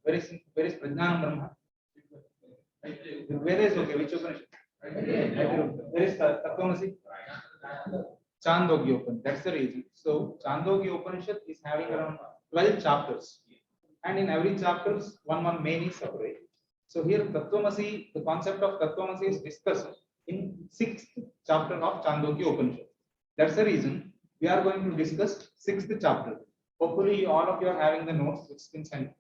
Where is Prajnanam Brahma? Where is okay? Which Upanishad? Where is Tattvamasi? Chandogya Upanishad. That's the reason. So Chandogya Upanishad is having around 12 chapters, and in every chapters one main is separate. So here Tattvamasi, the concept of Tattvamasi is discussed in 6th chapter of Chandogya Upanishad. That's the reason we are going to discuss 6th chapter. Hopefully all of you are having the notes which been sent.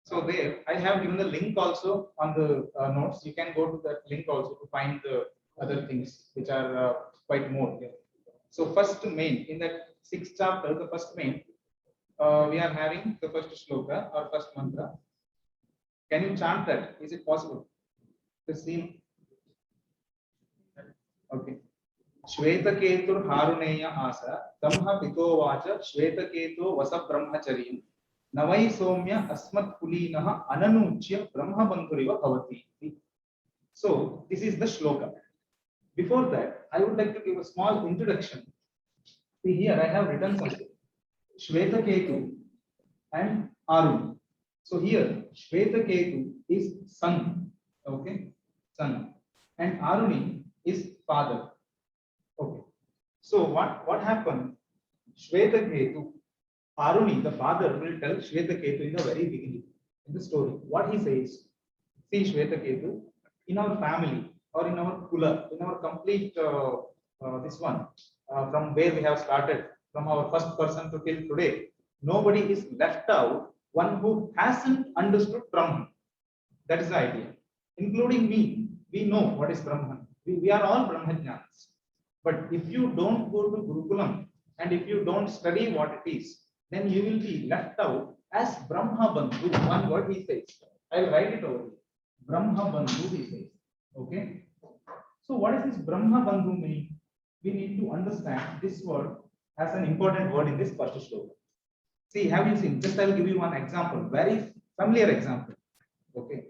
So there I have given the link also on the notes. You can go to that link also to find the other things which are quite more here. So first main in that 6th chapter, the first main, we are having the first shloka or first mantra. Can you chant that? Is it possible? The scene. Okay. Shvetaketur Haruneya Asa Tamha Pitovacha Shvetaketu Vasa Brahmacharim Navai Somya Asmat Kulinaha Ananuchya Brahma Bandhuriva Bhavati. So this is the shloka. Before that, I would like to give a small introduction. See here I have written something. Shvetaketu and Arun. So here Shvetaketu is son. Okay, son. And Aruni is father. Okay. So what happened? Shvetaketu, Aruni, the father, will tell Shvetaketu in the very beginning in the story. What he says, see Shvetaketu, in our family or in our kula, in our complete this one, from where we have started, from our first person to till today, nobody is left out, one who hasn't understood Brahman. That is the idea. Including me, we know what is Brahman. We are all Brahmajnans. But if you don't go to Gurukulam and if you don't study what it is, then you will be left out as Brahma Bandhu. One word he says. I will write it over here. Brahma Bandhu he says. Okay. So what does this Brahma Bandhu mean? We need to understand this word as an important word in this first shloka. See, have you seen? Just I will give you one example, very familiar example. Okay.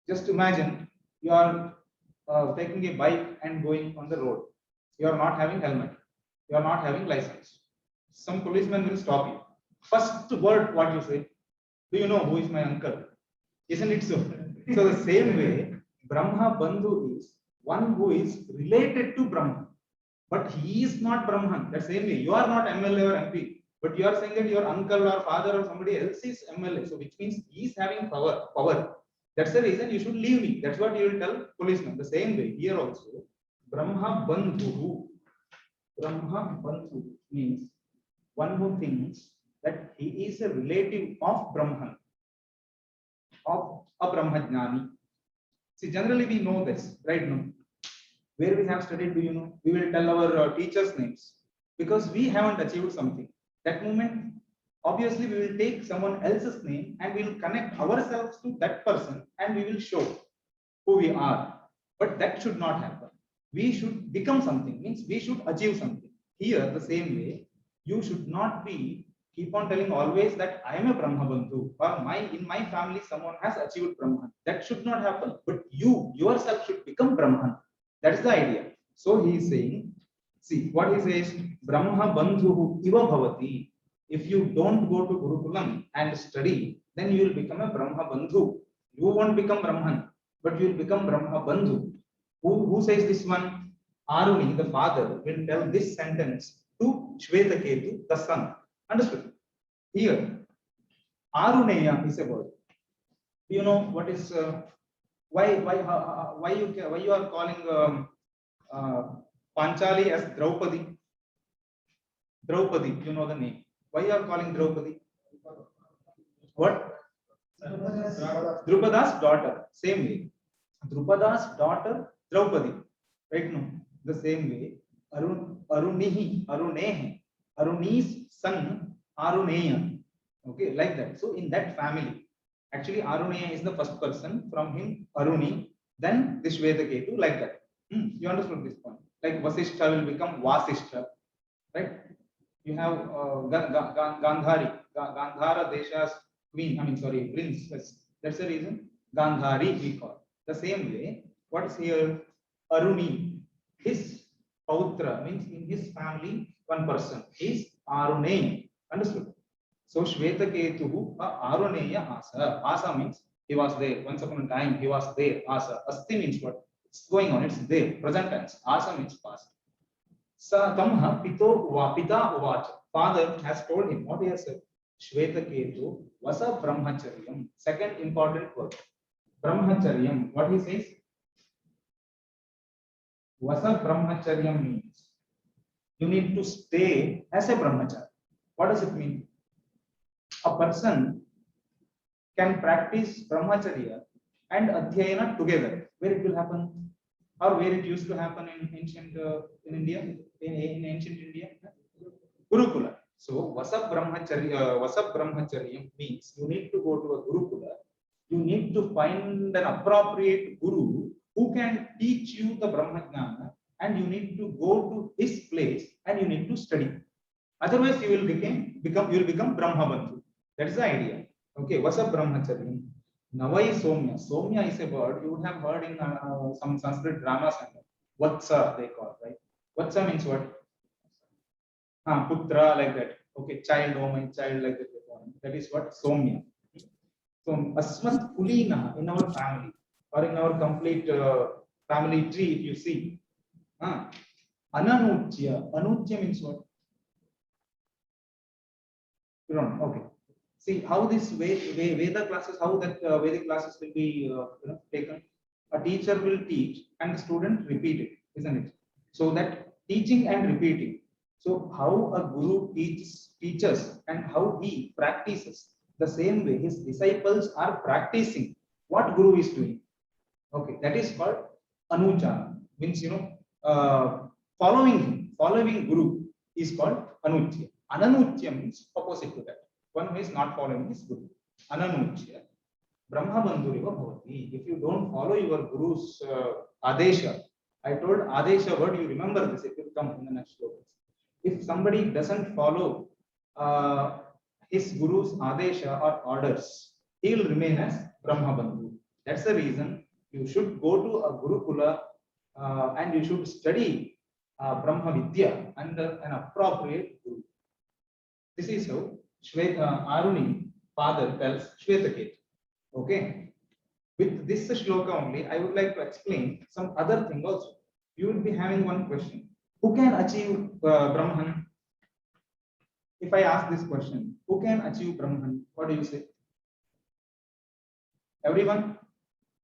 Just imagine you are taking a bike and going on the road. You are not having helmet. You are not having license. Some policeman will stop you. First word what you say? Do you know who is my uncle? Isn't it so? So the same way, Brahma Bandhu is one who is related to Brahman, but he is not Brahman. The same way, you are not MLA or MP, but you are saying that your uncle or father or somebody else is MLA. So which means he is having power. That's the reason you should leave me. That's what you will tell policeman. The same way here also, Brahma Bandhu. Brahma Bandhu means one who thinks that he is a relative of Brahman, of a Brahmajnani. See, generally we know this, right now. Where we have studied, do you know? We will tell our teachers' names because we haven't achieved something. That moment, obviously, we will take someone else's name and we will connect ourselves to that person and we will show who we are. But that should not happen. We should become something, means we should achieve something. Here, the same way, you should not keep on telling always that I am a Brahma Bandhu or in my family someone has achieved Brahman. That should not happen. But you yourself should become Brahman. That is the idea. So he is saying, see what he says, Brahma Bandhu iva bhavati. If you don't go to Gurukulam and study, then you will become a Brahma Bandhu. You won't become Brahman, but you will become Brahma Bandhu. Who says this one? Aruni, the father, will tell this sentence to Shvetaketu, the son. Understood? Here, Aruneya is a word. Do you know what is why you are calling Panchali as Draupadi? Draupadi, you know the name. Why you are calling Draupadi? What? Drupada's daughter. Same way. Drupada's daughter Draupadi. Right now, the same way. Arunihi, Arunehi, Aruni's son Aruneya. Okay, like that. So in that family, actually Aruneya is the first person. From him Aruni, then this Shvetaketu, like that. You understood this point? Like Vasishtha will become Vasishtha, right? You have Gandhari, Gandhara Desha's queen. I mean, sorry, princess. That's the reason Gandhari we call. The same way, what is here? Aruni, his Pautra means in his family, one person is Arune. Understood? So Shvetaketuhu Aruneya Asa. Asa means he was there. Once upon a time he was there. Asa. Asti means what? It's going on. It's there. Present tense. Asa means past. Sa Tamha Pito Pita Uvacha. Father has told him what he has said. Shvetaketu Vasa Brahmacharyam. Second important word. Brahmacharyam. What he says? Vasa Brahmacharyam means you need to stay as a brahmachari. What does it mean? A person can practice brahmacharya and adhyayana together. Where it will happen, or where it used to happen in ancient in India, in ancient India, Gurukula. So Vasa Brahmacharya means you need to go to a Gurukula. You need to find an appropriate guru who can teach you the Brahmajnana, and you need to go to his place and you need to study. Otherwise, you will become Brahmabandhu. That is the idea. Okay, what's up Brahmacharya? Navai Somya. Somya is a word you would have heard in some Sanskrit dramas. Vatsa they call, right? Vatsa means what? Putra, like that. Okay, child, oh my child, like that. That is what Somya. So Asmat Kulina in our family or in our complete family tree, if you see. Ananutya. Anutya means what? You don't know. Okay. See how this Veda classes, how that Vedic classes will be taken. A teacher will teach and the student repeat it, isn't it? So that teaching and repeating. So how a guru teaches and how he practices, the same way his disciples are practicing what guru is doing. Okay, that is called anuchana. Means following guru is called anutya. Ananutya means opposite to that. One who is not following his guru. Ananutya. Brahma bandhuriva bhavati. If you don't follow your guru's adesha, I told adesha word, you remember this, it will come in the next shlokas. If somebody doesn't follow his guru's adesha or orders, he will remain as Brahma bandhu. That's the reason you should go to a gurukula and you should study Brahma Vidya under an appropriate guru. This is how Aruni, father, tells Shvetaketu. Okay. With this shloka only, I would like to explain some other thing also. You will be having one question. Who can achieve Brahman? If I ask this question, who can achieve Brahman? What do you say? Everyone?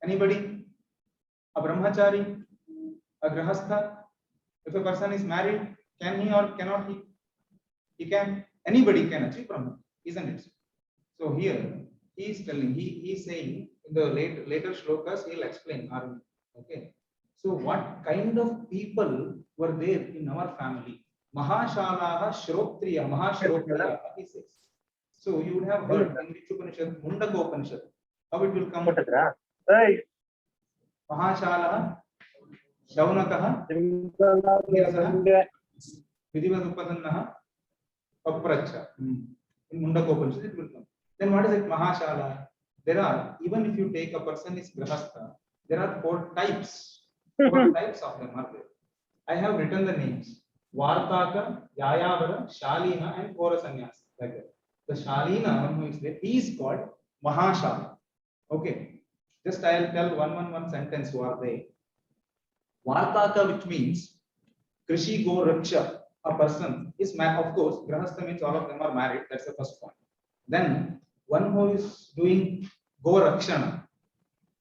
Anybody? A brahmachari? A grahastha? If a person is married, can he or cannot he? He can. Anybody can achieve Brahman, isn't it? So here he is telling, he is saying in the later shlokas, he will explain. Okay. So what kind of people were there in our family? Mahashalaha Shrotriya, Mahashrotriya, he says. So you would have heard in which Upanishad, Mundaka Upanishad, how it will come. Mahashalaha, Shaunakaha, Vidivaduppadannaha, Papracha. In Mundaka Upanishad it will come. Then what is it? Mahashala. There are, even if you take a person is grahastha, there are four types. Four types of them are there. I have written the names. Vartaka, Yayavara, Shalina, and Kora Sannyas. Like that. The Shalina, one who is there, he is called Mahashala. Okay. Just I will tell one sentence who are there. Vartaka, which means Krishi Go Raksha, a person is man. Of course, grahastha means all of them are married. That's the first point. Then one who is doing Go Rakshana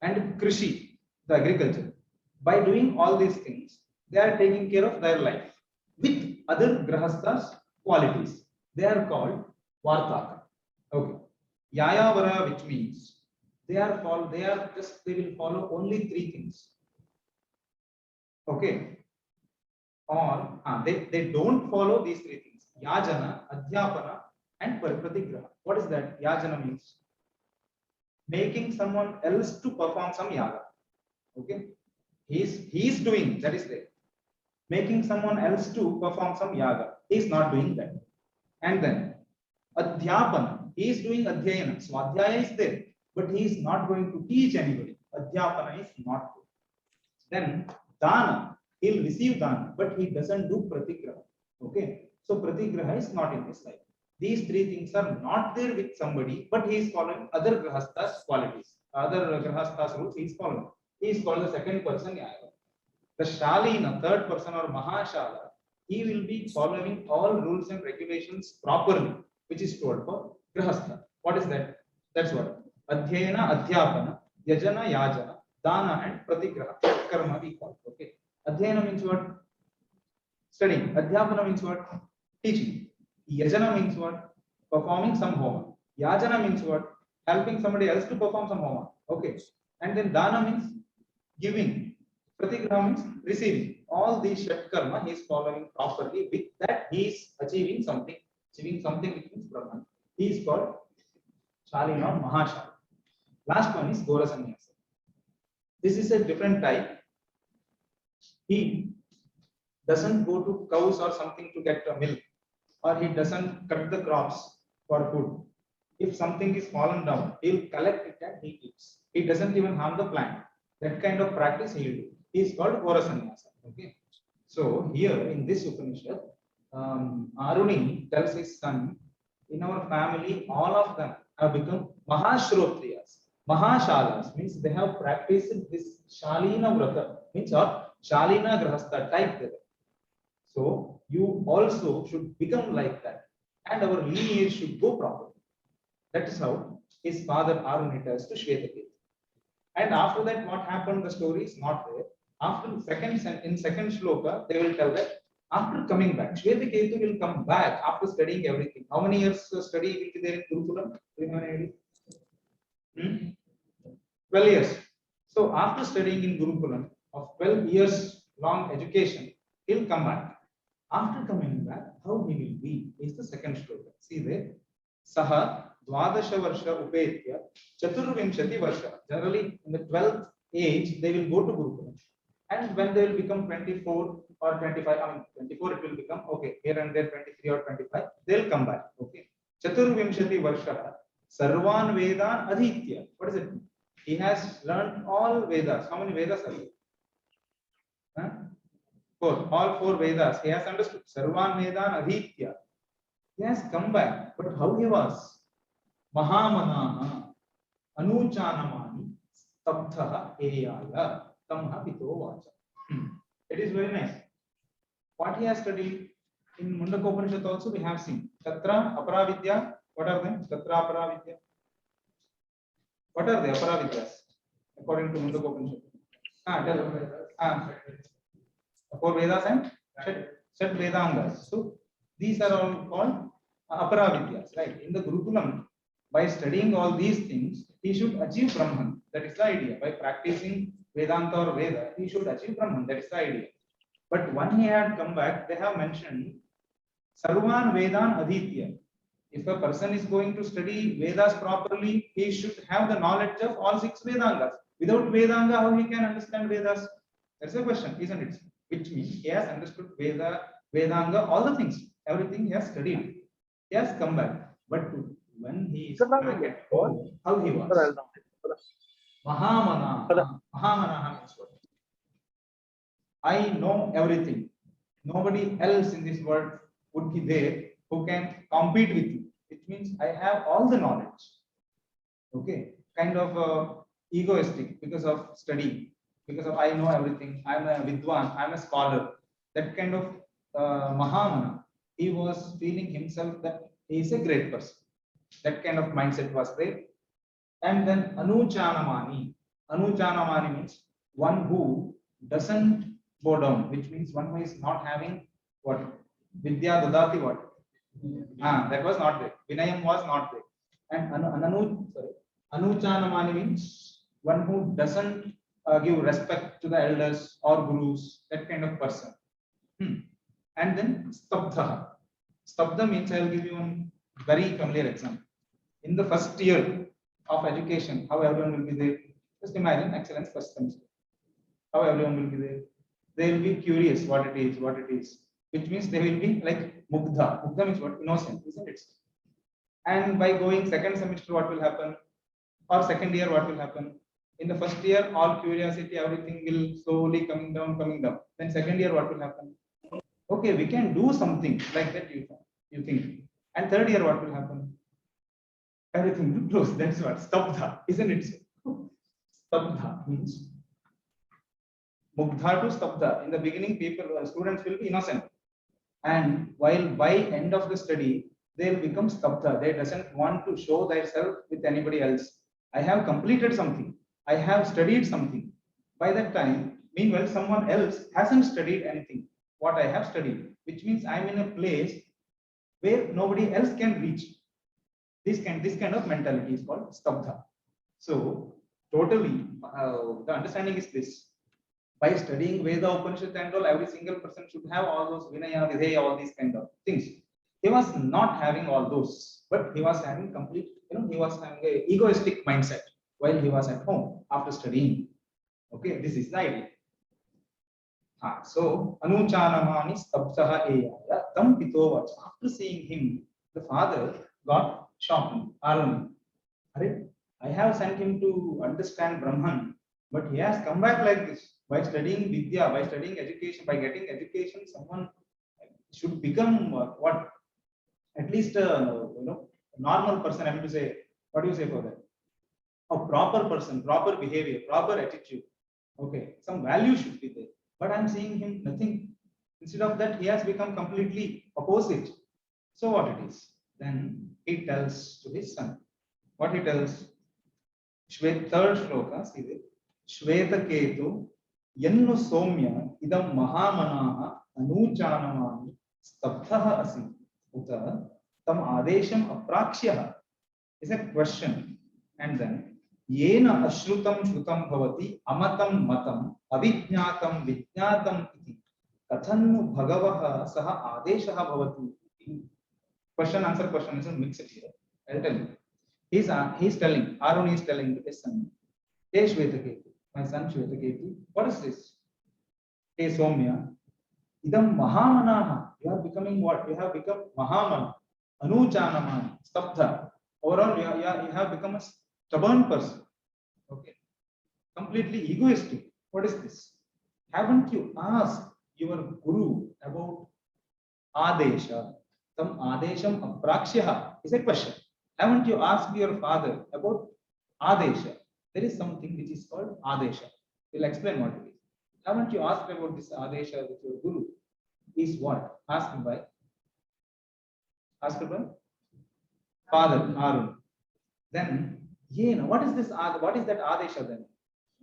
and Krishi, the agriculture. By doing all these things, they are taking care of their life with other grahasthas qualities. They are called Vartaka. Okay. Yayavara, which means they will follow only three things. Okay. Or they don't follow these three things. Yajana, Adhyapana, and Pratigraha. What is that? Yajana means making someone else to perform some yaga. Okay. He is doing, that is there. Making someone else to perform some yaga. He is not doing that. And then Adhyapana. He is doing Adhyayana. Swadhyaya is there. But he is not going to teach anybody. Adhyapana is not good. Then Dana. He will receive Dana. But he doesn't do Pratigraha. Okay. So Pratigraha is not in his life. These three things are not there with somebody, but he is following other grahasthas qualities, other grahasthas rules he is following. He is called the second person Yaya. The Shalina, third person or Mahashala, he will be following all rules and regulations properly, which is told for grahastha. What is that? That's what. Adhyayana, Adhyapana, Yajana, Yajana, Dana, and Pratigraha. Karma we call. Okay. Adhyayana means what? Studying. Adhyapana means what? Teaching. Yajana means what? Performing some homa. Yajana means what? Helping somebody else to perform some homa. Okay. And then Dana means giving. Pratigraha means receiving. All these Shat Karma he is following properly. With that he is achieving something. Achieving something which means Brahman. He is called Shalina or Mahashala. Last one is Gora Sannyasa. This is a different type. He doesn't go to cows or something to get milk, or he doesn't cut the crops for food. If something is fallen down, he'll collect it and he eats. He doesn't even harm the plant. That kind of practice he'll do. He is called Gora Sannyasa. Okay. So here in this Upanishad, Aruni tells his son, in our family, all of them have become Mahashrotriyas. Mahashalas means they have practiced this Shalina Vrata, means or Shalina Grahastha type there. So you also should become like that, and our lineage should go properly. That is how his father Aruni tells to Shvetaketu. And after that, what happened? The story is not there. After in second shloka, they will tell that after coming back, Shvetaketu will come back after studying everything. How many years study will be there in Gurukulam? 12 years. So after studying in Gurukulam of 12 years long education, he'll come back. After coming back, how he will be is the second shloka. See there. Saha Dvadasha Varsha Upetya Chaturvimshati Varsha. Generally, in the 12th age, they will go to Gurukulam. And when they will become 24 or 25, I mean 24 it will become, okay, here and there 23 or 25, they'll come back. Okay. Chaturvimshati Varsha Sarvan Vedan Adhitya. What is it? He has learned all Vedas. How many Vedas are there? Huh? 4. All 4 Vedas. He has understood. Sarvan Vedan Adhitya. He has come back. But how he was? Mahamanaha Anuchanamani Stabdha Eyaya Tamha Pito Vacha. It is very nice. What he has studied in Mundakopanishad also we have seen. Tatra, Aparavidya. What are them? Tatra, Aparavidya. What are the Aparavidyas according to Mundakopanishad? Tell. 4 Vedas and Shat Vedangas. So these are all called Aparavidyas, right? In the Gurukulam, by studying all these things, he should achieve Brahman. That is the idea. By practicing Vedanta or Veda, he should achieve Brahman. That is the idea. But when he had come back, they have mentioned Sarvan Vedan Adhitya. If a person is going to study Vedas properly, he should have the knowledge of all 6 Vedangas. Without Vedanga, how he can understand Vedas? That's the question, isn't it? Which means he has understood Veda, Vedanga, all the things. Everything he has studied. He has come back. But when he is back at home, how he was? Mahamana. Mahamana means what? I know everything. Nobody else in this world would be there who can compete with you. It means I have all the knowledge. Okay, kind of egoistic because of study, because of I know everything. I'm a Vidwan, I'm a scholar. That kind of Mahamana. He was feeling himself that he is a great person. That kind of mindset was there. And then Anuchanamani. Anuchanamani means one who doesn't go down, which means one who is not having what? Vidya Dadati what? That was not there. Vinayam was not there. And Anuchanamani means one who doesn't give respect to the elders or gurus, that kind of person. And then Stabdha. Stabdha means I will give you one very familiar example. In the first year of education, how everyone will be there? Just imagine excellence first semester. How everyone will be there? They will be curious what it is, which means they will be like Mugdha. Mugdha means what? Innocent, isn't it? And by going second semester, what will happen? Or second year, what will happen? In the first year, all curiosity, everything will slowly coming down. Then second year, what will happen? Okay, we can do something like that. You think And third year, what will happen? Everything will close. That's what stabdha, isn't it? Stabdha means mugdha to stabdha. In the beginning, students will be innocent, and while by end of the study, they'll become stabdha. They doesn't want to show themselves with anybody else. I have completed something. I have studied something. By that time, meanwhile, someone else hasn't studied anything. What I have studied, which means I'm in a place where nobody else can reach. This kind of mentality is called stabdha. So totally, the understanding is this: by studying Veda, Upanishad, and all, every single person should have all those Vinaya, Videya, all these kind of things. He was not having all those, but he was having complete, he was having a egoistic mindset while he was at home after studying. Okay, this is the idea. So Anuchanamani Stabsaha Eyaya Tam Pitovach. After seeing him, the father got shocked. Arun, I have sent him to understand Brahman, but he has come back like this. By studying Vidya, by studying education, by getting education, someone should become what? At least a normal person. I mean to say, what do you say for that? A proper person, proper behavior, proper attitude. Okay, some value should be there. But I'm seeing him nothing. Instead of that, he has become completely opposite. So what it is? Then he tells to his son. What he tells? Third shloka, see it. Shweta Ketu Yannu Somya Idam Mahamanaha Anuchanamani Stabdhaha Asi Uta Tam Adesham Aprakshyaha is a question. And then Yena Ashrutam Shrutam Bhavati Amatam Matam Avijnatam Vijnatam Iti Kathannu Bhagavaha Saha Adeshaha Bhavati. Question answer question is a mixed here. I'll tell you. He's telling, Arun is telling his son, Hey Shvetaketu, my son Shvetaketu, what is this? Hey Somya, Idam Mahamanaha, you are becoming what? You have become Mahamana, Anuchanamani, Stabdha. Overall, you have become a stubborn person. Okay. Completely egoistic. What is this? Haven't you asked your guru about Adesha? Tam Adesham Aprakshaha is a question. Haven't you asked your father about Adesha? There is something which is called Adesha. We'll explain what it is. Haven't you asked about this Adesha with your guru? Is what? Asked by father, Arun. Then, Yena, what is this? What is that Adesha then?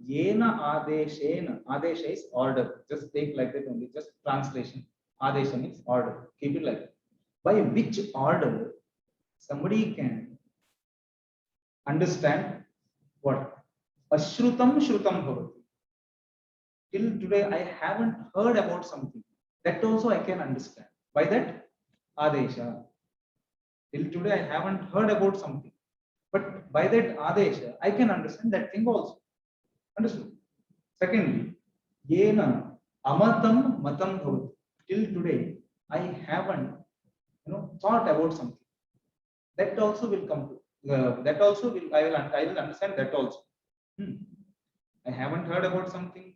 Yena Adeshena. Adesha is order. Just take like that only, just translation. Adesha means order. Keep it like that. By which order somebody can understand what? Ashrutam Shrutam Bhavati. Till today, I haven't heard about something. That also I can understand. By that Adesha. Till today, I haven't heard about something. But by that Adesha, I can understand that thing also. Understood? Secondly, Yena Amatam Matam Bhavati. Till today, I haven't thought about something. That also will come to that also will I will understand that also. I haven't heard about something.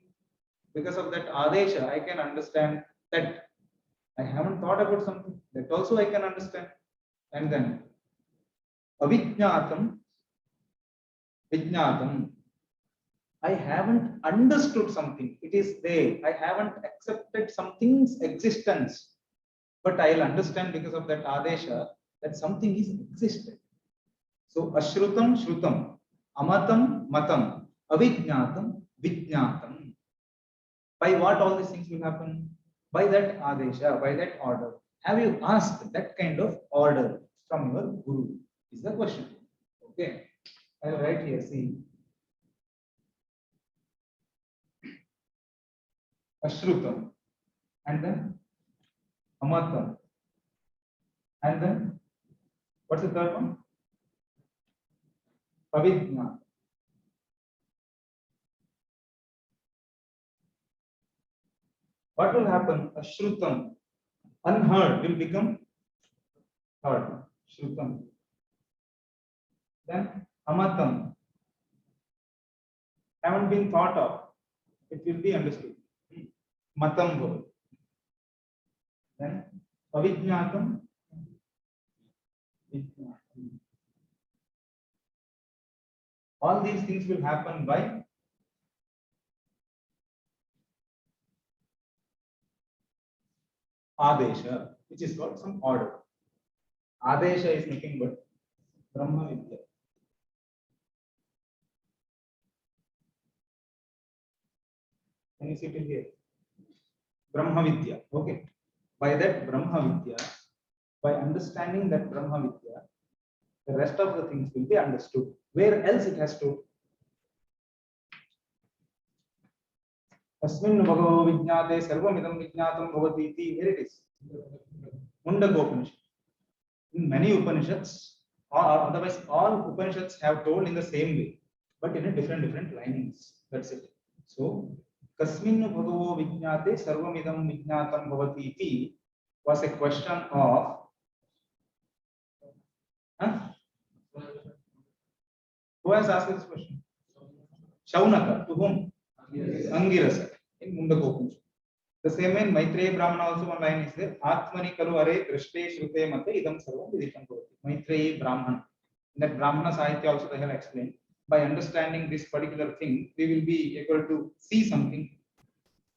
Because of that Adesha, I can understand that. I haven't thought about something. That also I can understand. And then Avijnatam, Vijnatam. I haven't understood something. It is there. I haven't accepted something's existence. But I'll understand because of that Adesha that something is existed. So Ashrutam Shrutam, Amatam Matam, Avijnatam Vijnatam. By what all these things will happen? By that Adesha, by that order. Have you asked that kind of order from your guru? Is the question. Okay. I'll write here, see. Ashrutam. And then Amatam. And then what's the third one? Avijna. What will happen? Ashrutam, unheard, will become heard. Shrutam. Then Amatam, haven't been thought of. It will be understood. Matam. Then Avijnatam, All these things will happen by Adesha, which is called some order. Adesha is nothing but Brahma Vidya. Can you see it here? Brahma Vidya. Okay. By that Brahma Vidya, by understanding that Brahma Vidya, the rest of the things will be understood. Where else it has to? Asmin Bhagavo Vijnate Sarvamidam Vijnatam Bhavati iti. Here it is. Mundaka Upanishad. In many Upanishads, or otherwise all Upanishads have told in the same way, but in a different linings. That's it. So, Kasmin Bhagavo Vijnate Sarvamidam Vijnatam Bhavati iti was a question of who has asked this question? Shaunaka. To whom? Angirasa in Mundaka Upanishad. The same way in Maitreya Brahmana also one line is there. Atmani kalu are drishte shrute mate idam sarvam vidisham bhavati. Maitreya Brahmana. In that Brahmana Sahitya also they have explained. By understanding this particular thing, we will be able to see something,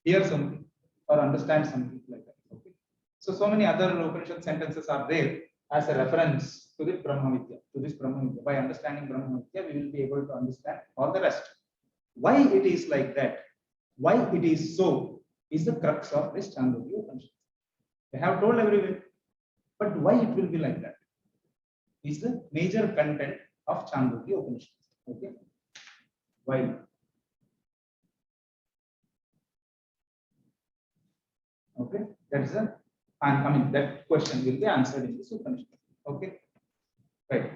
hear something, or understand something like that. Okay. So many other Upanishad sentences are there as a reference to the Brahma Vidya, to this Brahma Vidya. By understanding Brahma Vidya, we will be able to understand all the rest. Why it is like that? Why it is so is the crux of this Chandogya Upanishad. They have told everywhere, but why it will be like that is the major content of Chandogya Upanishad. Okay, why? Okay, that's the that question will be answered in this Upanishad. Okay, right.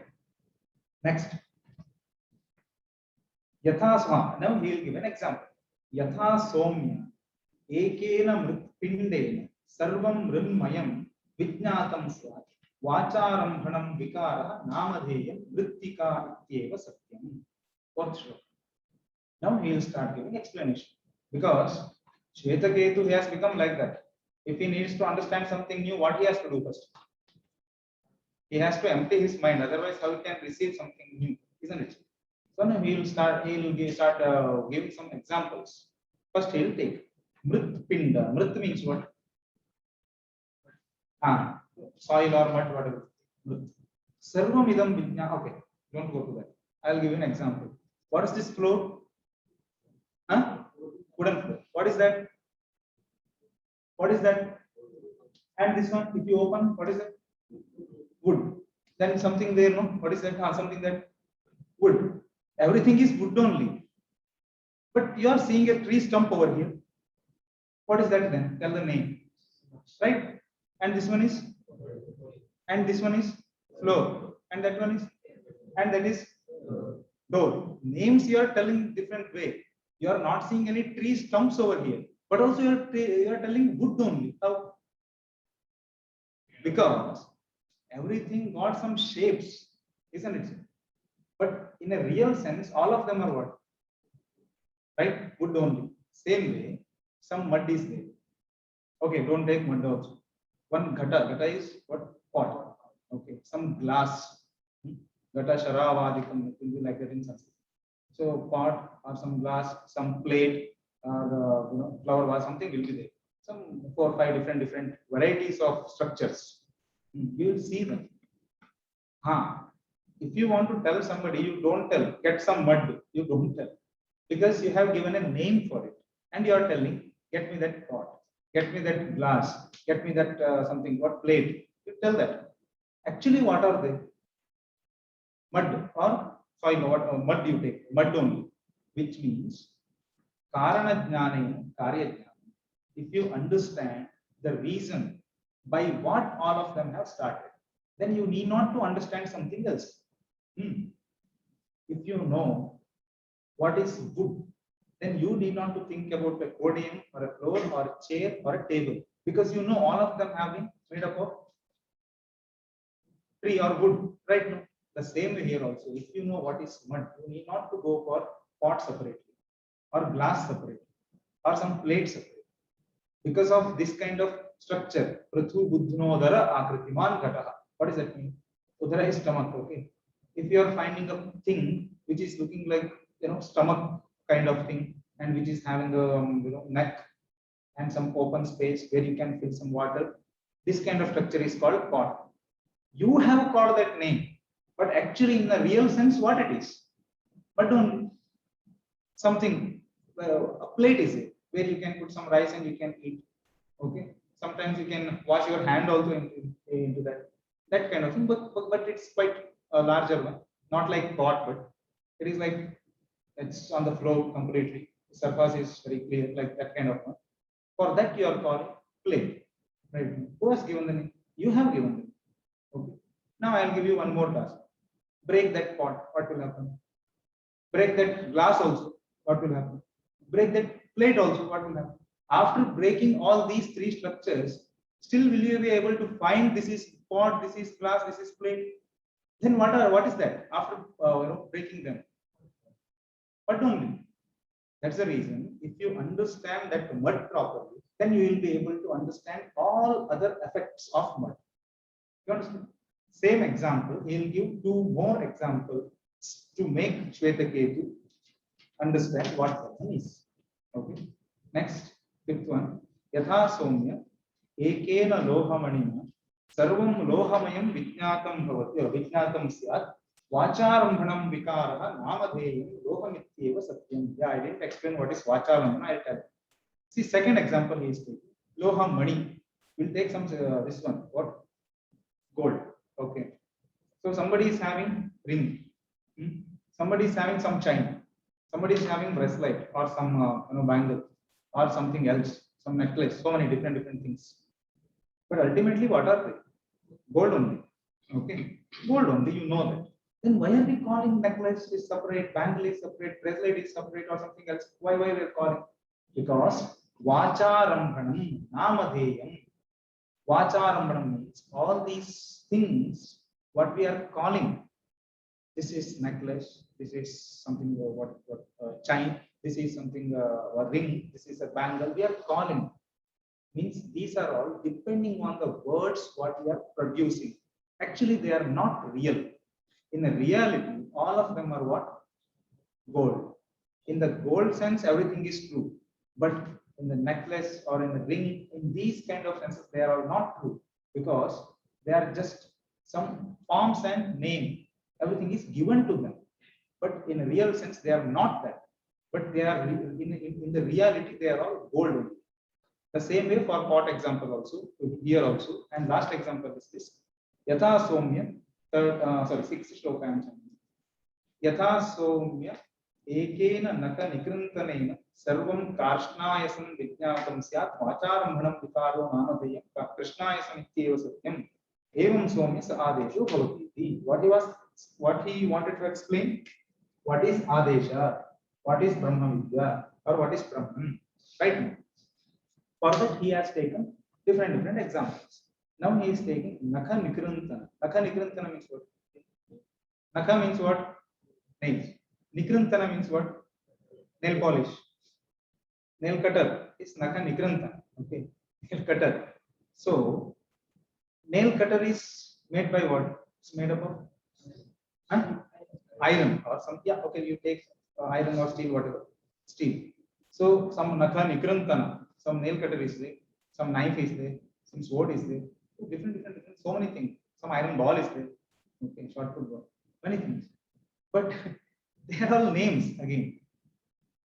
Next, Yatha Sma. Now he will give an example. Yatha Somya Ekena Mritpindena Sarvam Rinmayam Vijnatam Swat Vacharambhanam Vikara Namadheyam Vrittika Ityeva Satyam. Fourth shloka. Now he will start giving explanation because Shvetaketu has become like that. If he needs to understand something new, what he has to do first? He has to empty his mind. Otherwise, how he can receive something new, isn't it? So now he will start. Giving some examples. First, he will take Mrit Pinda. Mrit means what? Soil or mud, whatever. Mrit. Sarvam idam vijna. Okay, don't go to that. I will give you an example. What is this floor? Wooden floor. What is that? What is that? And this one, if you open, what is that? Wood. Then something there, no? What is that? Something that wood. Everything is wood only. But you are seeing a tree stump over here. What is that then? Tell the name. Right? And this one is? And this one is floor. And that one is? And that is door. Names you are telling different way. You are not seeing any tree stumps over here. But also you are telling wood only. How? Because everything got some shapes, isn't it? But in a real sense, all of them are what? Right? Wood only. Same way, some mud is there. Okay, don't take mud also. One ghata. Ghata is what? Pot. Okay, some glass. Ghata sharavadikam. It will be like that in Sanskrit. So pot or some glass, some plate, or flower vase, something will be there. Some 4 or 5 different varieties of structures. You will see them. If you want to tell somebody, you don't tell, get some mud, you don't tell. Because you have given a name for it. And you are telling, get me that pot, get me that glass, get me that something, what plate. You tell that. Actually, what are they? Mud or soil, what mud you take, mud only. Which means, Karana Jnana, Karya Jnana. If you understand the reason by what all of them have started, then you need not to understand something else. If you know what is wood, then you need not to think about a podium or a floor or a chair or a table, because you know all of them have been made up of tree or wood, right? No? The same way here also, if you know what is mud, you need not to go for pot separately or glass separately or some plate separately. Because of this kind of structure, Prathu Buddhnodara Akritiman Ghataha. What does that mean? Udara is stomach. Okay. If you are finding a thing which is looking like stomach kind of thing, and which is having a neck and some open space where you can fill some water, this kind of structure is called pot. You have called that name, but actually in the real sense, what it is? But don't something a plate is it where you can put some rice and you can eat. Okay. Sometimes you can wash your hand also into that kind of thing, but it's quite a larger one, not like pot, but it is like it's on the floor completely. The surface is very clear, like that kind of one. For that you are calling plate, right? Who has given the name? You have given the name. Okay. Now I'll give you one more task. Break that pot. What will happen? Break that glass also. What will happen? Break that plate also. What will happen? After breaking all these three structures, still will you be able to find this is pot, this is glass, this is plate? Then what is that after breaking them? What only? That's the reason. If you understand that mud properly, then you will be able to understand all other effects of mud. You understand? Same example, he'll give two more examples to make Shvetaketu understand what person is. Okay. Next, fifth one. Yatha Somya, Ekena Lohamanina, Sarvam Lohamayam Vijnatam Bhavati, Vijnatam Syat, Vacharambhanam Vikaraha, Namadheyam, Lohamityeva Satyam. Yeah, I didn't explain what is Vacharambhana, I'll tell you. See, second example he is taking. Lohamani. We'll take some this one. What? Gold. Okay. So somebody is having ring. Somebody is having some chain. Somebody is having bracelet or some bangle or something else, some necklace. So many different things. But ultimately, what are they? Gold only. Okay. Gold only. You know that. Then why are we calling necklace is separate, bangle is separate, bracelet is separate, or something else? Why we are calling? Because Vacharambhanam, Namadheyam. Vacharambhanam means all these things what we are calling. This is necklace, this is something chain, this is something a ring, this is a bangle. We are calling. Means these are all depending on the words what we are producing. Actually, they are not real. In the reality, all of them are what? Gold. In the gold sense, everything is true. But in the necklace or in the ring, in these kind of senses, they are all not true because they are just some forms and name. Everything is given to them. But in a real sense, they are not that. But they are in the reality, they are all gold only. The same way for pot example also, here also. And last example is this. Yatha Somya, sixth shloka I am saying. Yatha Somya, Ekena Naka Nikrintanena, Sarvam Karshnayasam Vijnatam Syat, Vacharambhanam Vikaro Namadeyam, Krishnayasam Ityeva Satyam, Evam Somya Sa Adesho Bhavati. What he wanted to explain? What is Adesha? What is Brahma Vidya? Or what is Brahman? Right? For that, he has taken different examples. Now he is taking Nakha Nikrantana. Nakha Nikrantana means what? Nakha means what? Nails. Nikrantana means what? Nail polish. Nail cutter is Nakha Nikrantana. Okay. Nail cutter. So, nail cutter is made by what? It's made up of iron or some. Yeah, okay, you take iron or steel, whatever. Steel. So, some Nakha Nikrantana. Some nail cutter is there, some knife is there, some sword is there, different, so many things. Some iron ball is there, okay, short put ball, many things. But they are all names again.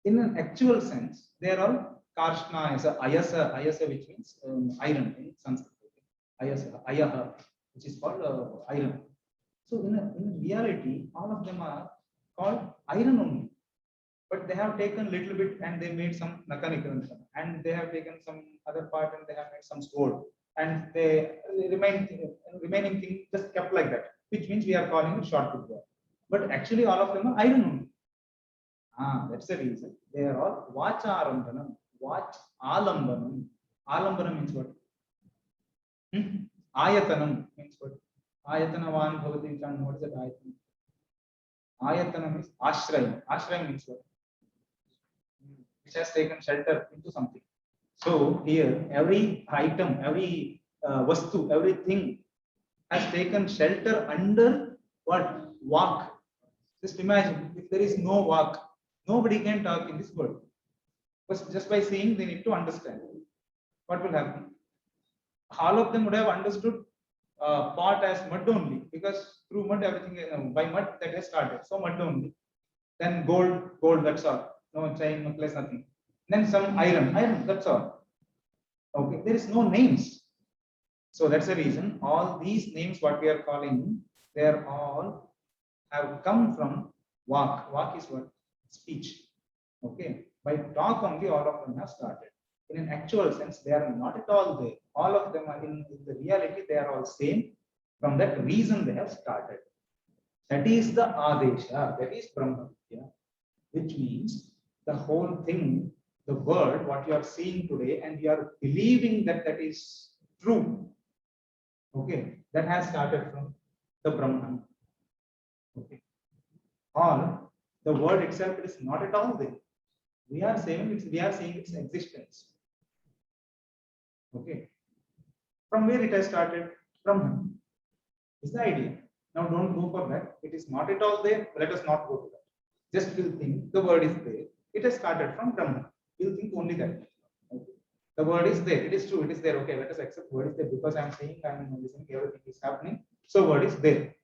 In an actual sense, they are all Karshna, ayasa, which means iron in Sanskrit. Ayaha, which is called iron. So in reality, all of them are called iron only. But they have taken little bit and they made some Nakanikrantana, and they have taken some other part and they have made some sword, and the remaining thing just kept like that, which means we are calling it short put ball. But actually, all of them are iron only. That's the reason they are all Vacharambhanam, Vach Alambanam. Alambanam means what? Ayatanam means what? Ayatanavan Bhavati Chan. What is that Ayatanam? Ayatanam is Ashrayam. Ashrayam means what? Which has taken shelter into something. So here, every item, every vastu, everything has taken shelter under what? Vak. Just imagine, if there is no vak, nobody can talk in this world. But just by seeing, they need to understand. What will happen? All of them would have understood pot as mud only, because through mud everything, by mud that has started. So mud only. Then gold, that's all. No chain, necklace, nothing. Then some iron, that's all. Okay, there is no names. So that's the reason all these names what we are calling, they are all have come from vak. Vak is what? Speech. Okay, by talk only all of them have started. In an actual sense, they are not at all there. All of them are in the reality, they are all same. From that reason, they have started. That is the Adesha, that is Brahma Vidya, which means the whole thing, the word, what you are seeing today, and you are believing that that is true. Okay, that has started from the Brahman. Okay, or the word itself is not at all there. We are saying its existence. Okay, from where it has started? From him. Is the idea. Now don't go for that. It is not at all there. Let us not go to that. Just will think the word is there. It has started from Brahman. We'll think only that. Okay. The word is there. It is true. It is there. Okay, let us accept word is there because I am saying, I am listening, everything is happening. So word is there.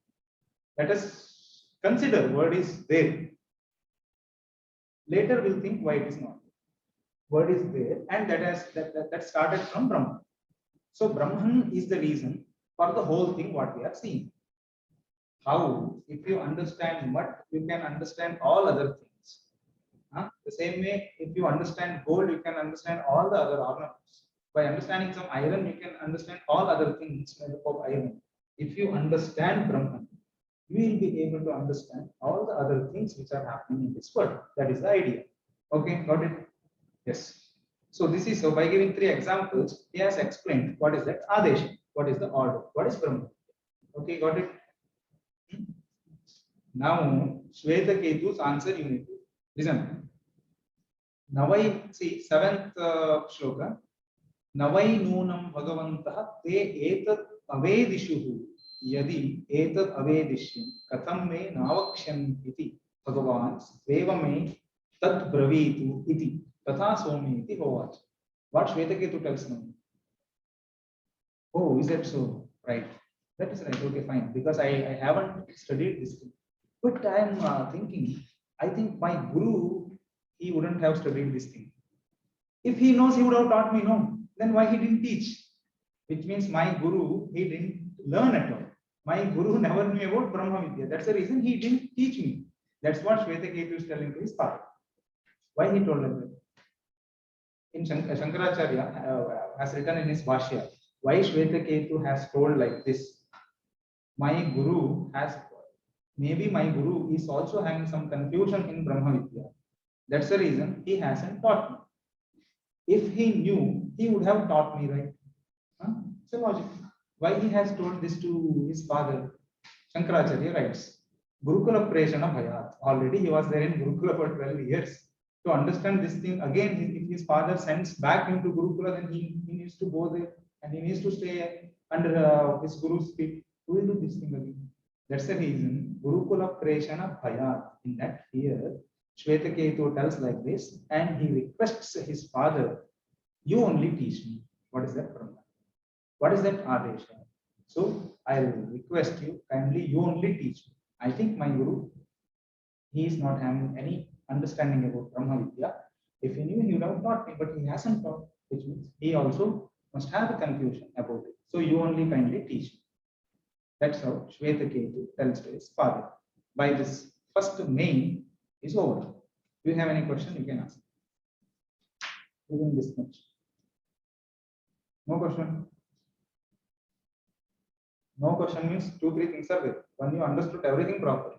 Let us consider word is there. Later we'll think why it is not. Word is there, and that started from Brahman. So Brahman is the reason for the whole thing what we are seeing. How? If you understand mud, you can understand all other things. The same way, if you understand gold, you can understand all the other ornaments. By understanding some iron, you can understand all other things made up of iron. If you understand Brahman, you will be able to understand all the other things which are happening in this world. That is the idea. Okay, got it? Yes. So this is, so by giving 3 examples, he has explained what is that Adesha, what is the order, what is Brahma. Okay, got it? Now, Shvetaketu's answer you need to listen. Navai, see 7th shloka. Navai nunam bhagavantah te etat avedishuhu yadi etat avedishyam katham me navakshan iti bhagavan sveva me tat bravitu iti tatha somi iti hovach. What Shvetaketu tells now? Oh, is that so? Right. That is right. Okay, fine. Because I haven't studied this thing. But I am thinking, I think my guru, he wouldn't have studied this thing. If he knows, he would have taught me, no. Then why he didn't teach? Which means my guru, he didn't learn at all. My guru never knew about Brahma Vidya. That's the reason he didn't teach me. That's what Shvetaketu is telling to his father. Why he told like that? In Shankaracharya has written in his Bhashya, why Shvetaketu has told like this. My guru has, maybe my guru is also having some confusion in Brahma Vidya. That's the reason he hasn't taught me. If he knew, he would have taught me, right? It's a logic. Why he has told this to his father? Shankaracharya writes, Gurukula Preshana Bhayat. Already he was there in Gurukula for 12 years. To understand this thing, again, if his father sends back him to Gurukula, then he needs to go there and he needs to stay under his guru's feet. Who will do this thing again? That's the reason Gurukula Preshana Bhayat. In that here, Shvetaketu tells like this, and he requests his father, you only teach me. What is that Brahma? What is that Adesha? So I'll request you, kindly you only teach me. I think my guru, he is not having any understanding about Brahma Vidya. If he knew, he would have taught me, but he hasn't taught, which means he also must have a confusion about it. So you only kindly teach me. That's how Shvetaketu tells to his father. By this first main is over. Do you have any question? You can ask. Within this much. No question. No question means 2-3 things are there. One, you understood everything properly.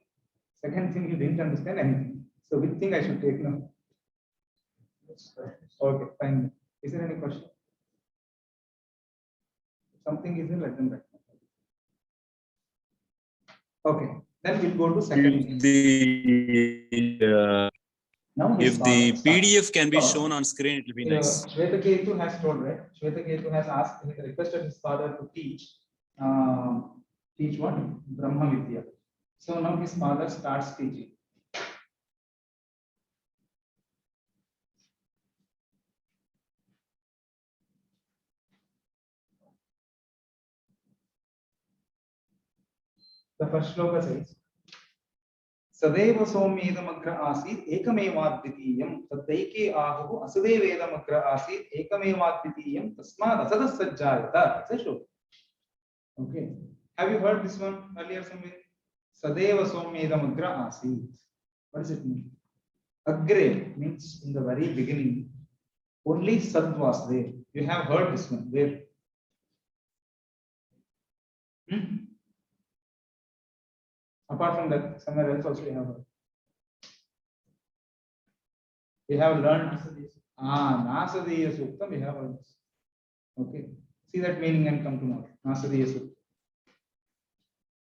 Second thing, you didn't understand anything. So which thing I should take now? Okay, fine. Is there any question? If something is in, let them back. Okay, then we'll go to second. Now if the PDF can be shown on screen, it will be nice. Shvetaketu has told, right? Shvetaketu has asked, he requested his father to teach. teach what? Brahma Vidya. So now his father starts teaching. The first shloka says, Sadeva somedamagra asid ekamevaadvitiyam tattaike ahu asadevedamagra asid ekamevaadvitiyam tasmad asadas sajjayata. It's a shloka. Okay. Have you heard this one earlier somewhere? Sadeva somedamagra asid. What does it mean? Agre means in the very beginning, only Sat was there. You have heard this one. Where? Apart from that, somewhere else also you have heard. We have learned Nasadiya Sukta, we have heard this. Okay. See that meaning and come to know. Nasadiya Sukta.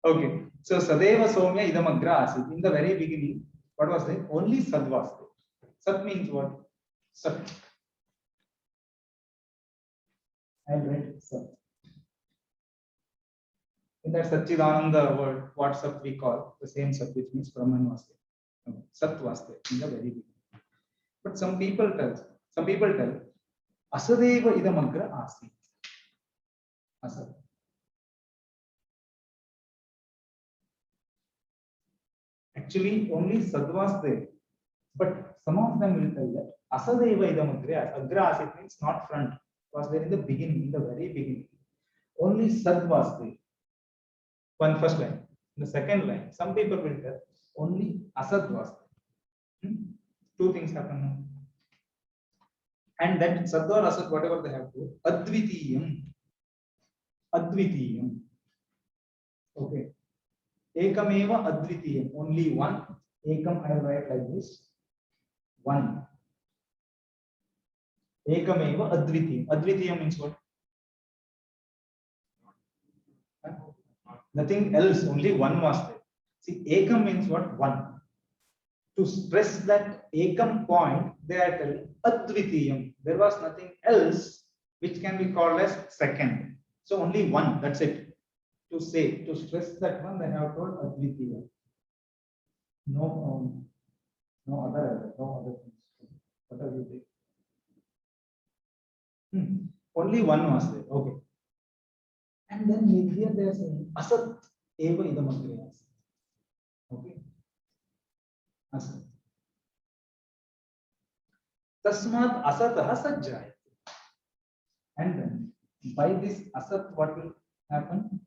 Okay. So Sadeva Somya Idamagra Asid. In the very beginning, what was there? Only Sat was there. Sat means what? Sat. I read Sat. In that Satchidananda word, what Sat we call, the same Sat which means Brahman was there. Okay. Sat was there in the very beginning. But some people tell, Asadeva Idamagra Asit. Asad. Actually, only Sad was there. But some of them will tell that Asadeva Idamagra, Agra Asit means not front, was there in the beginning, in the very beginning. Only Sad was there. One first line. In the second line, some people will tell only Asad was there. Two things happen now. And that Sad or Asad, whatever they have to, Advitiyam. Advitiyam. Okay. Ekameva Advitiyam. Only one. Ekam I will write like this. One. Ekameva Advitiyam. Advitiyam means what? Nothing else, only one was there. See, Ekam means what? One. To stress that Ekam point, they are telling Advitiyam. There was nothing else which can be called as second. So only one, that's it. To say, to stress that one, they have told Advitiyam. No other things. What are you saying? Only one was there. Okay. And then here they are saying Asat Eva Idamagra. Okay. Asat. Tasmat Asatah Sajjayate. And then by this Asat, what will happen?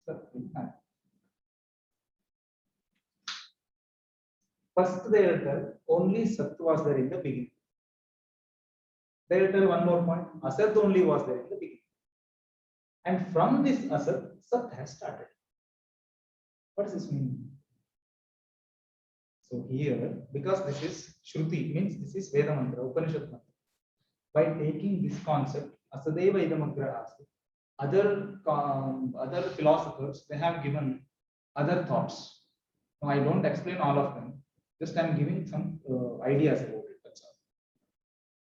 Sat will happen. First they will tell only Sat was there in the beginning. They will tell one more point. Asat only was there in the beginning. And from this Asat, Sat has started. What does this mean? So here, because this is Shruti, means this is Veda Mantra, Upanishad Mantra. By taking this concept, Asadeva Idamagra Asit, other philosophers, they have given other thoughts. Now, I don't explain all of them. Just I am giving some ideas about it. That's all.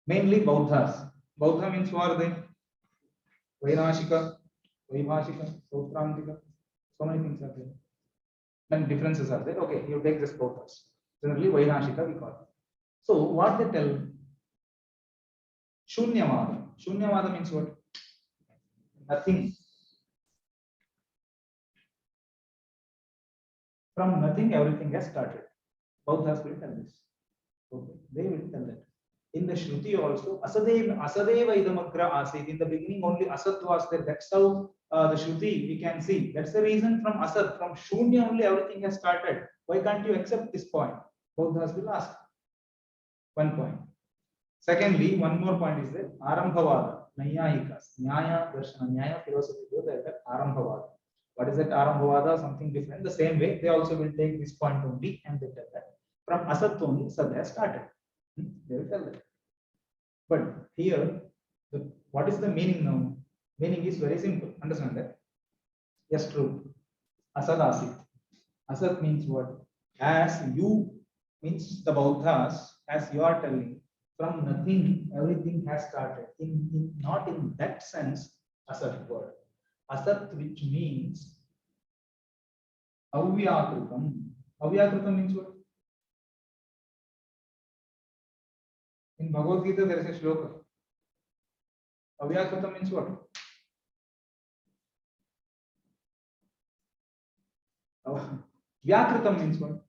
Mainly Bauddhas. Bauddha means who are they? Vairashika, Vaibhashika, Sautrantika. So many things are there. Then differences are there. Okay, you take this Bauddhas. Generally, Vairashika we call it. So, what they tell? Shunyavada. Shunyavada means what? Nothing. From nothing, everything has started. Bauddhas will tell this. Okay, they will tell that. In the Shruti also, Asadeva Idamagra Asid. In the beginning, only Asat was there. That's how the Shruti we can see. That's the reason from Asat, from Shunya only everything has started. Why can't you accept this point? Bauddhas will ask. One point. Secondly, one more point is there. Arambhavada, Nayayikas, Nyaya, Darshana, Nyaya philosophy, both are that Arambhavada. What is that Arambhavada? Something different. The same way, they also will take this point only and they tell that. From Asat only, Sad has started. They will tell that. But here, what is the meaning now? Meaning is very simple. Understand that? Yes, true. Asad Asit. Asat means what? As you, means the Bauddhas, as you are telling, from nothing, everything has started. Not in that sense, Asat word. Asat, which means avyakritam. Avyakritam means what? In Bhagavad Gita, there is a shloka. Avyakritam means what? Vyakritam means what?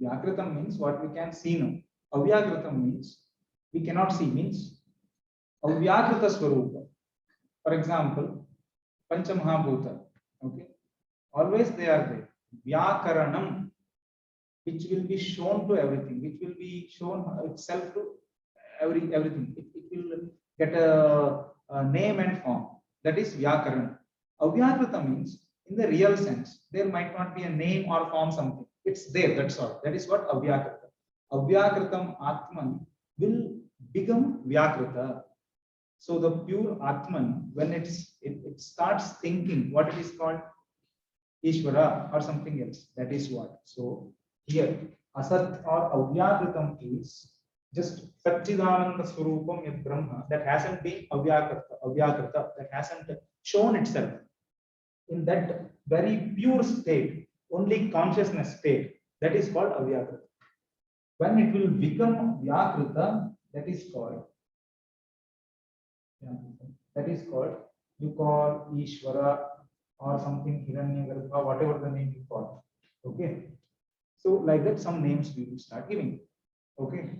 Vyakritam means what we can see now. Avyakritam means we cannot see, means Avyakrita Swarupa. For example, Panchamahabhuta. Okay. Always they are there. Vyakaranam, which will be shown to everything, which will be shown itself to everything. It will get a name and form. That is Vyakaran. Avyakrita means in the real sense, there might not be a name or form something. It's there, that's all. That is what Avyakrita. Avyakritam Atman will become Vyakrita. So the pure Atman, when it starts thinking what it is called Ishvara or something else, that is what. So here Asat or Avyakritam is just Satchidananda Swarupam Yat Brahma that hasn't been Avyakrita, that hasn't shown itself in that very pure state, only consciousness state, that is called Avyakrita. When it will become Vyakrita, that is called you call Ishvara or something Hiranyagarbha, whatever the name you call. Okay. So like that, some names we will start giving. Okay.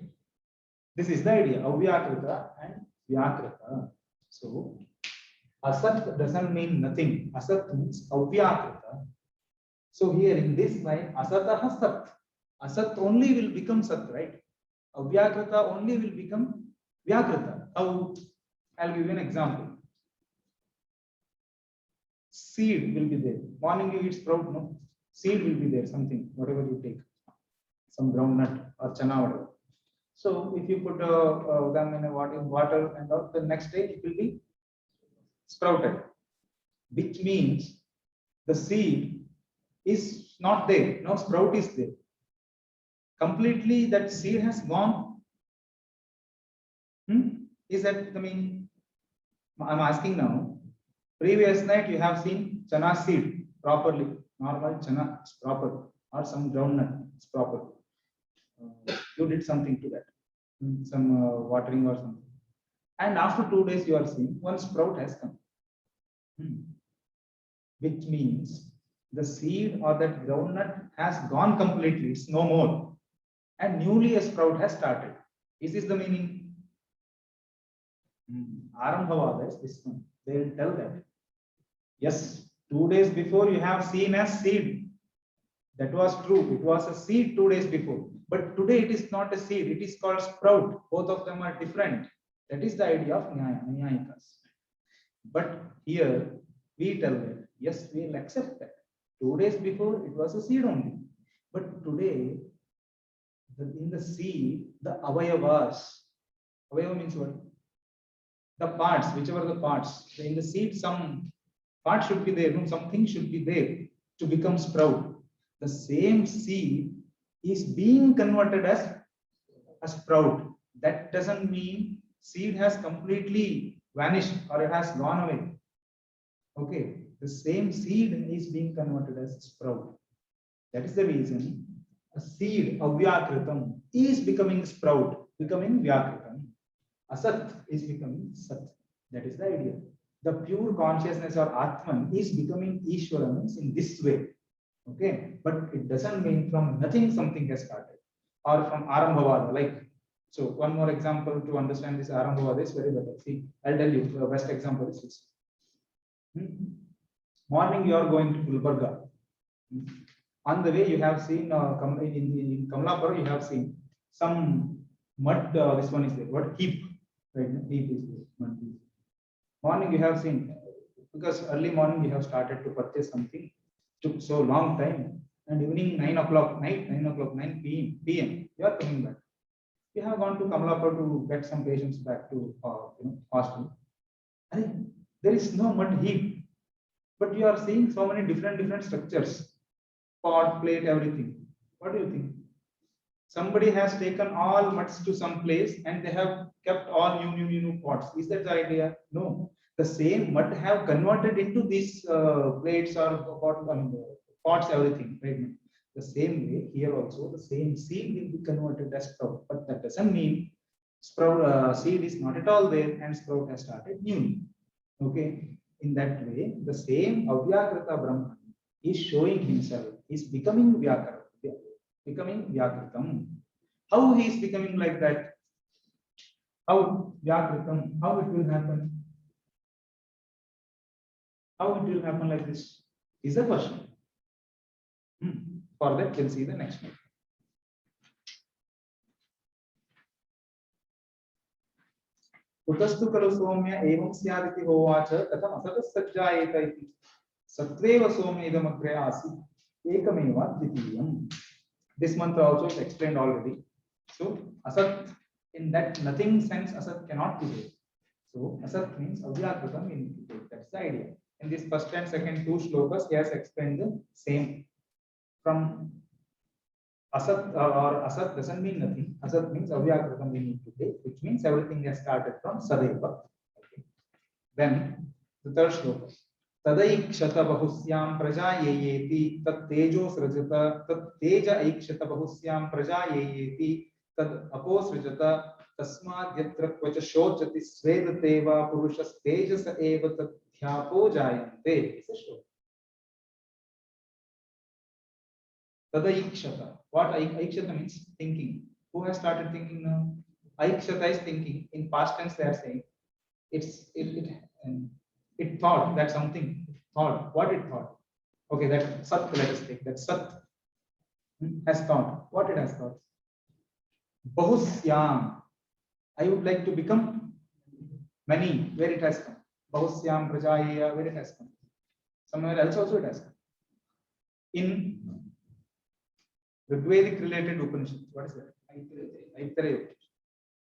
This is the idea, Avyakrita and Vyakrita. So Asat doesn't mean nothing. Asat means Avyakrita. So here in this line, Asataha Sat. Asat only will become Sat, right? Avyakrita only will become Vyakrita. I'll give you an example. Seed will be there. Morning you eat sprout, no? Seed will be there, something, whatever you take. Some groundnut or chana, whatever. So if you put them in water and all, the next day it will be sprouted. Which means the seed is not there. No sprout is there. Completely that seed has gone. Is that the meaning? I'm asking now. Previous night you have seen chana seed properly. Normal chana is proper, or some groundnut is proper. You did something to that, some watering or something. And after 2 days you are seeing one sprout has come. Which means the seed or that groundnut has gone completely. It's no more. And newly a sprout has started. Is this the meaning? Arambhavada is this one. They will tell that. Yes, 2 days before you have seen as seed. That was true. It was a seed 2 days before. But today it is not a seed. It is called sprout. Both of them are different. That is the idea of Nyayikas. But here we tell that, yes, we will accept that. 2 days before it was a seed only. But today, in the seed, the avayavas. Avayava means what? The parts, whichever the parts. In the seed, some part should be there, something should be there to become sprout. The same seed is being converted as a sprout. That doesn't mean seed has completely vanished or it has gone away. Okay, the same seed is being converted as a sprout. That is the reason a seed, avyakritam, is becoming sprout, becoming vyakritam. Asat is becoming Sat. That is the idea. The pure consciousness or Atman is becoming Ishvara, means in this way. Okay, but it doesn't mean from nothing something has started, or from Arambhavada. Like, so one more example to understand this Arambhavada is very better. See, I'll tell you the best example is this. Morning you are going to Gulbarga. On the way you have seen in Kamlapur you have seen some mud. This one is there. What heap? Right? Heap is there. Mud heap. Morning you have seen, because early morning you have started to purchase something. Took so long time, and evening 9 o'clock night, 9 o'clock, 9 p.m. you are coming back. You have gone to Kamlapur to get some patients back to hostel. And there is no mud heap, but you are seeing so many different structures, pot, plate, everything. What do you think? Somebody has taken all mutts to some place and they have kept all new pots. Is that the idea? No. The same mud have converted into these plates or pots, everything. Right? The same way here also, the same seed will be converted as sprout. But that doesn't mean sprout seed is not at all there and sprout has started new. Okay. In that way, the same Avyakrita Brahman is showing himself, is becoming Vyakritam. How he is becoming like that? How Vyakritam? How it will happen? How it will happen like this? Is the question. For that, we'll see the next one. कुतस्तु खलु सौम्य एवं स्यादिति होवाच कथम असतः सज्जायेत इति सत्वेव सौम्य इदमग्रे आसीत् एकमेव द्वितीयम्. This mantra also is explained already. So asat, in that nothing sense, asat cannot be there. So asat means avyakritam in it. That's the idea. In this first and second two shlokas, he has explained the same. From asat or asat doesn't mean nothing. Asat means avyakritam we need to take, which means everything has started from sadeva. Okay. Then the third shloka. तदैक्षत बहुस्यां प्रजायेयेति तत्तेजो सृजत तत्तेज ऐक्षत बहुस्यां प्रजायेयेति तद् अपो सृजत तस्माद् यत्र क्वच शोचति स्वेदते वा पुरुषस्तेजस एव तद्ध्यापो जायन्ते. तदैक्षत. What aikshata means? Thinking. Who has started thinking now? Aikshata is thinking. In past tense they are saying it thought that something thought. What it thought? Okay, that sat, let us take that sat has thought. What it has thought? Bahusyam. I would like to become many. Where it has come? Bahusyam prajaya. Where it has come? Somewhere else also it has come. In Rigvedic related Upanishads. What is that? Aitareya.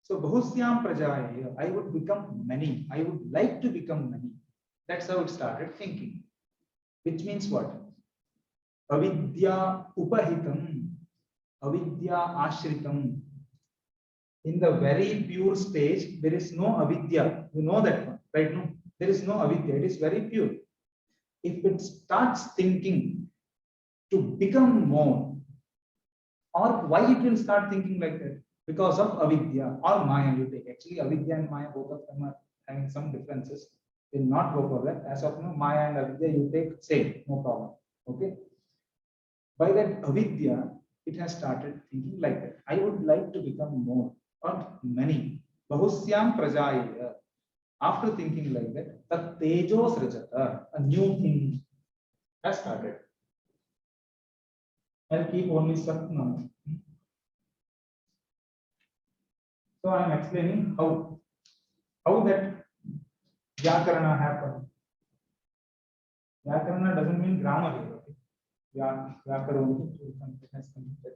So Bahusyam prajaya. I would become many. I would like to become many. That's how it started thinking. Which means what? Avidya upahitam, avidya ashritam. In the very pure stage, there is no avidya. You know that one, right? No, there is no avidya. It is very pure. If it starts thinking to become more, or why it will start thinking like that? Because of avidya or maya. You take actually avidya and maya, both of them are having some differences. Will not go for that. As of now, maya and avidya you take same, no problem. Okay. By that avidya, it has started thinking like that. I would like to become more or many. Bahusyam prajaya. After thinking like that, tat tejo srajata, a new thing has started. I'll keep only sat now. So I am explaining how that Vyakarana happened. Vyakarana doesn't mean grammar here. Okay? Vyakarana has completed.